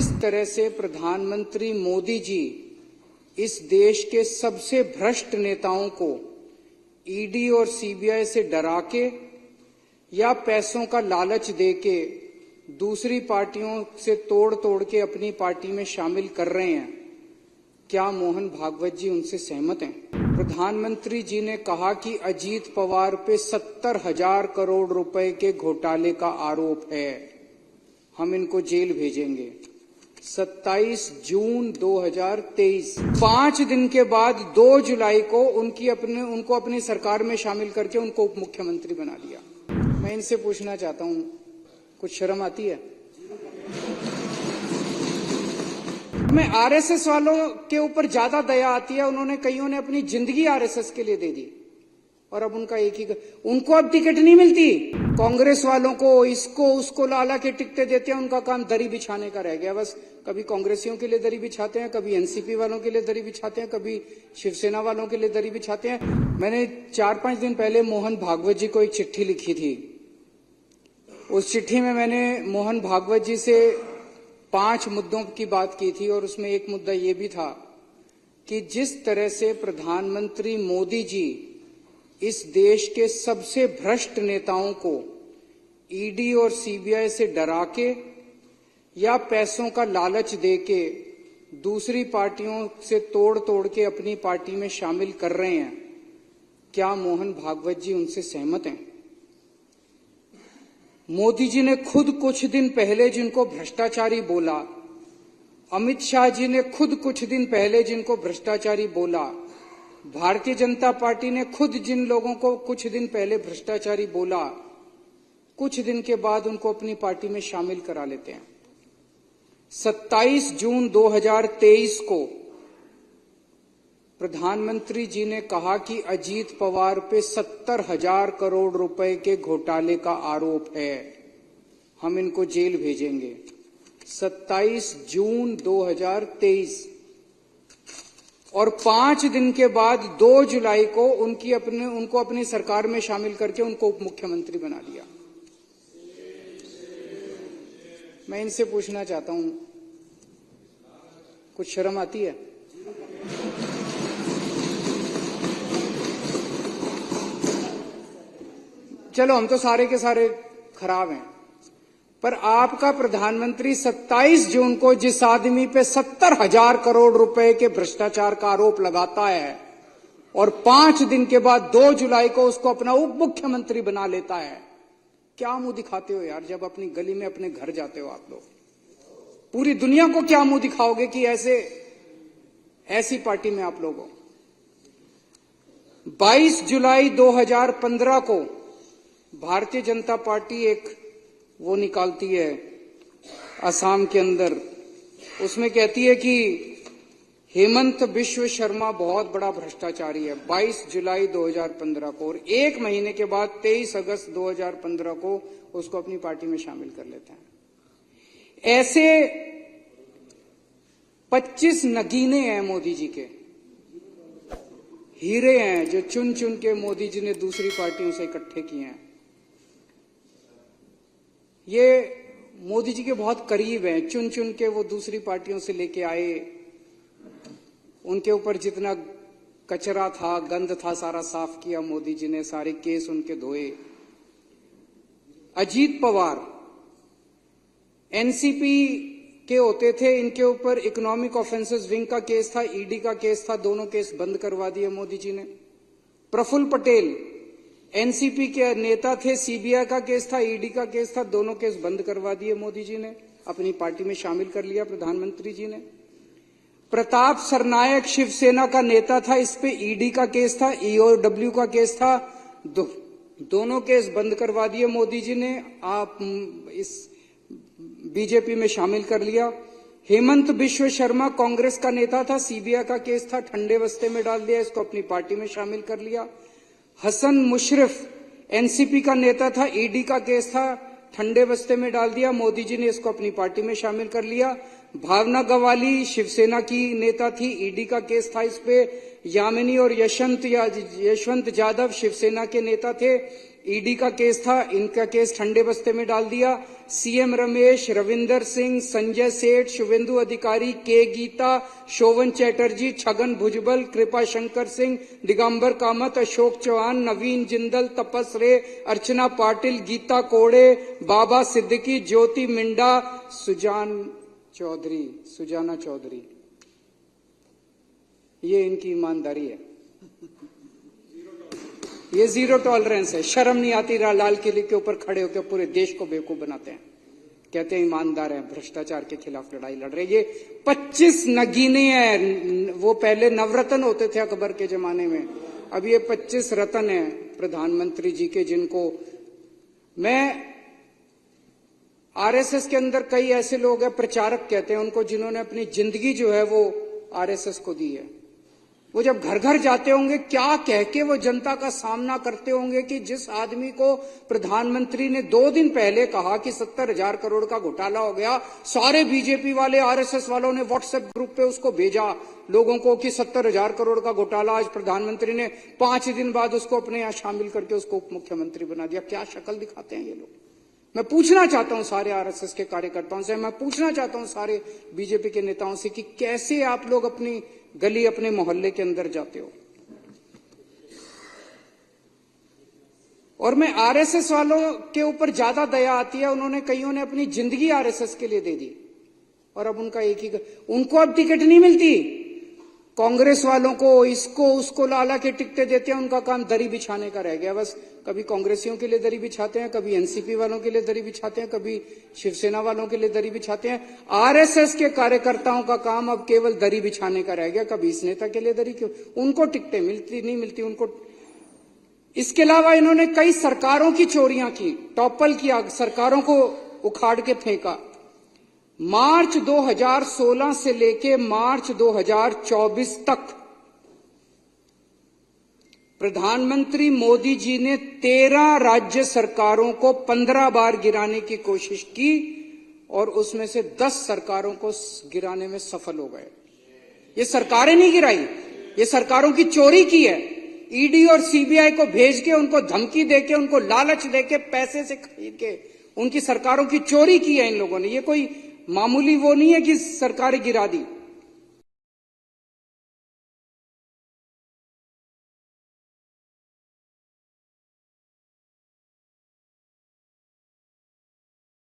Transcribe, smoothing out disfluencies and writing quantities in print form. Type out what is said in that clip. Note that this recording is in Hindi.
जिस तरह से प्रधानमंत्री मोदी जी इस देश के सबसे भ्रष्ट नेताओं को ईडी और सीबीआई से डरा के या पैसों का लालच देके दूसरी पार्टियों से तोड़ तोड़ के अपनी पार्टी में शामिल कर रहे हैं, क्या मोहन भागवत जी उनसे सहमत हैं? प्रधानमंत्री जी ने कहा कि अजीत पवार पे 70,000 करोड़ रुपए के घोटाले का आरोप है, हम इनको जेल भेजेंगे। 27 जून 2023, 5 दिन के बाद 2 जुलाई को उनको अपनी सरकार में शामिल करके उनको उप मुख्यमंत्री बना दिया। मैं इनसे पूछना चाहता हूं, कुछ शर्म आती है? मैं आरएसएस वालों के ऊपर ज्यादा दया आती है, उन्होंने कईयों ने अपनी जिंदगी आरएसएस के लिए दे दी और अब उनका एक ही, उनको अब टिकट नहीं मिलती। कांग्रेस वालों को इसको उसको लाला के टिकटें देते हैं, उनका काम दरी बिछाने का रह गया बस। कभी कांग्रेसियों के लिए दरी बिछाते हैं, कभी एनसीपी वालों के लिए दरी बिछाते हैं, कभी शिवसेना वालों के लिए दरी बिछाते हैं। मैंने 4-5 दिन पहले मोहन भागवत जी को एक चिट्ठी लिखी थी। उस चिट्ठी में मैंने मोहन भागवत जी से 5 मुद्दों की बात की थी और उसमें एक मुद्दा ये भी था कि जिस तरह से प्रधानमंत्री मोदी जी इस देश के सबसे भ्रष्ट नेताओं को ईडी और सीबीआई से डरा के या पैसों का लालच देके दूसरी पार्टियों से तोड़ तोड़ के अपनी पार्टी में शामिल कर रहे हैं, क्या मोहन भागवत जी उनसे सहमत हैं? मोदी जी ने खुद कुछ दिन पहले जिनको भ्रष्टाचारी बोला, अमित शाह जी ने खुद कुछ दिन पहले जिनको भ्रष्टाचारी बोला, भारतीय जनता पार्टी ने खुद जिन लोगों को कुछ दिन पहले भ्रष्टाचारी बोला, कुछ दिन के बाद उनको अपनी पार्टी में शामिल करा लेते हैं। 27 जून 2023 को प्रधानमंत्री जी ने कहा कि अजीत पवार पे 70,000 करोड़ रुपए के घोटाले का आरोप है, हम इनको जेल भेजेंगे। 27 जून 2023 और 5 दिन के बाद 2 जुलाई को उनको अपनी सरकार में शामिल करके उनको उप मुख्यमंत्री बना दिया। मैं इनसे पूछना चाहता हूं, कुछ शर्म आती है? चलो हम तो सारे के सारे खराब हैं, पर आपका प्रधानमंत्री 27 जून को जिस आदमी पे 70,000 करोड़ रुपए के भ्रष्टाचार का आरोप लगाता है और 5 दिन के बाद 2 जुलाई को उसको अपना उप मुख्यमंत्री बना लेता है, क्या मुंह दिखाते हो यार? जब अपनी गली में अपने घर जाते हो आप लोग, पूरी दुनिया को क्या मुंह दिखाओगे कि ऐसी पार्टी में आप लोग हो? 22 जुलाई 2015 को भारतीय जनता पार्टी एक वो निकालती है असम के अंदर, उसमें कहती है कि हेमंत बिश्व शर्मा बहुत बड़ा भ्रष्टाचारी है। 22 जुलाई 2015 को, और 1 महीने के बाद 23 अगस्त 2015 को उसको अपनी पार्टी में शामिल कर लेते हैं। ऐसे 25 नगीने हैं मोदी जी के, हीरे हैं जो चुन चुन के मोदी जी ने दूसरी पार्टियों से इकट्ठे किए हैं। ये मोदी जी के बहुत करीब हैं, चुन चुन के वो दूसरी पार्टियों से लेके आए, उनके ऊपर जितना कचरा था, गंद था, सारा साफ किया मोदी जी ने, सारे केस उनके धोए। अजीत पवार एनसीपी के होते थे, इनके ऊपर इकोनॉमिक ऑफेंसेस विंग का केस था, ईडी का केस था, दोनों केस बंद करवा दिए मोदी जी ने। प्रफुल्ल पटेल एनसीपी के नेता थे, सीबीआई का केस था, ईडी का केस था, दोनों केस बंद करवा दिए मोदी जी ने, अपनी पार्टी में शामिल कर लिया प्रधानमंत्री जी ने। प्रताप सरनायक शिवसेना का नेता था, इस पे ईडी का केस था, ईओडब्ल्यू का केस था, दोनों केस बंद करवा दिए मोदी जी ने, आप इस बीजेपी में शामिल कर लिया। हेमंत बिश्व शर्मा कांग्रेस का नेता था, सीबीआई का केस था, ठंडे बस्ते में डाल दिया, इसको अपनी पार्टी में शामिल कर लिया। हसन मुशर्रफ एनसीपी का नेता था, ईडी का केस था, ठंडे बस्ते में डाल दिया, मोदी जी ने इसको अपनी पार्टी में शामिल कर लिया। भावना गवाली शिवसेना की नेता थी, ईडी का केस था इस पे। यामिनी और यशवंत यादव शिवसेना के नेता थे, ईडी का केस था, इनका केस ठंडे बस्ते में डाल दिया। सीएम रमेश, रविंदर सिंह, संजय सेठ, शुभेंदु अधिकारी, के गीता, शोभन चैटर्जी, छगन भुजबल, कृपा शंकर सिंह, दिगंबर कामत, अशोक चौहान, नवीन जिंदल, तपस रे, अर्चना पाटिल, गीता कोड़े, बाबा सिद्दीकी, ज्योति मिंडा, सुजाना चौधरी, ये इनकी ईमानदारी है। ये जीरो टॉलरेंस है। शर्म नहीं आती लाल किले के ऊपर खड़े होकर पूरे देश को बेवकूफ बनाते हैं, कहते हैं ईमानदार है, भ्रष्टाचार के खिलाफ लड़ाई लड़ रहे। ये 25 नगीने हैं। वो पहले नवरत्न होते थे अकबर के जमाने में, अब ये 25 रत्न है प्रधानमंत्री जी के, जिनको मैं आरएसएस के अंदर कई ऐसे लोग हैं, प्रचारक कहते हैं उनको, जिन्होंने अपनी जिंदगी जो है वो आरएसएस को दी है। वो जब घर घर जाते होंगे, क्या कह के वो जनता का सामना करते होंगे कि जिस आदमी को प्रधानमंत्री ने 2 दिन पहले कहा कि 70,000 करोड़ का घोटाला हो गया, सारे बीजेपी वाले आरएसएस वालों ने व्हाट्सएप ग्रुप पे उसको भेजा लोगों को कि 70,000 करोड़ का घोटाला। आज प्रधानमंत्री ने 5 दिन बाद उसको अपने यहां शामिल करके उसको उप मुख्यमंत्री बना दिया। क्या शक्ल दिखाते हैं ये लोग। मैं पूछना चाहता हूं सारे आरएसएस के कार्यकर्ताओं से, मैं पूछना चाहता हूं सारे बीजेपी के नेताओं से कि कैसे आप लोग अपनी गली, अपने मोहल्ले के अंदर जाते हो। और मैं आरएसएस वालों के ऊपर ज्यादा दया आती है, उन्होंने कईयों ने अपनी जिंदगी आरएसएस के लिए दे दी और अब उनका एक ही, उनको अब टिकट नहीं मिलती। कांग्रेस वालों को इसको उसको लाला के टिकटें देते हैं, उनका काम दरी बिछाने का रह गया बस। कभी कांग्रेसियों के लिए दरी बिछाते हैं, कभी एनसीपी वालों के लिए दरी बिछाते हैं, कभी शिवसेना वालों के लिए दरी बिछाते हैं। आरएसएस के कार्यकर्ताओं का काम अब केवल दरी बिछाने का रह गया। कभी इस नेता के लिए दरी, क्यों उनको टिकटें मिलती नहीं मिलती उनको। इसके अलावा इन्होंने कई सरकारों की चोरियां की, टॉपल किया, सरकारों को उखाड़ के फेंका। मार्च 2016 से लेके मार्च 2024 तक प्रधानमंत्री मोदी जी ने 13 राज्य सरकारों को 15 बार गिराने की कोशिश की और उसमें से 10 सरकारों को गिराने में सफल हो गए। ये सरकारें नहीं गिराई, ये सरकारों की चोरी की है। ईडी और सीबीआई को भेज के, उनको धमकी देके, उनको लालच देके, पैसे से खरीद के उनकी सरकारों की चोरी की है इन लोगों ने। ये कोई मामूली वो नहीं है कि सरकारें गिरा दी।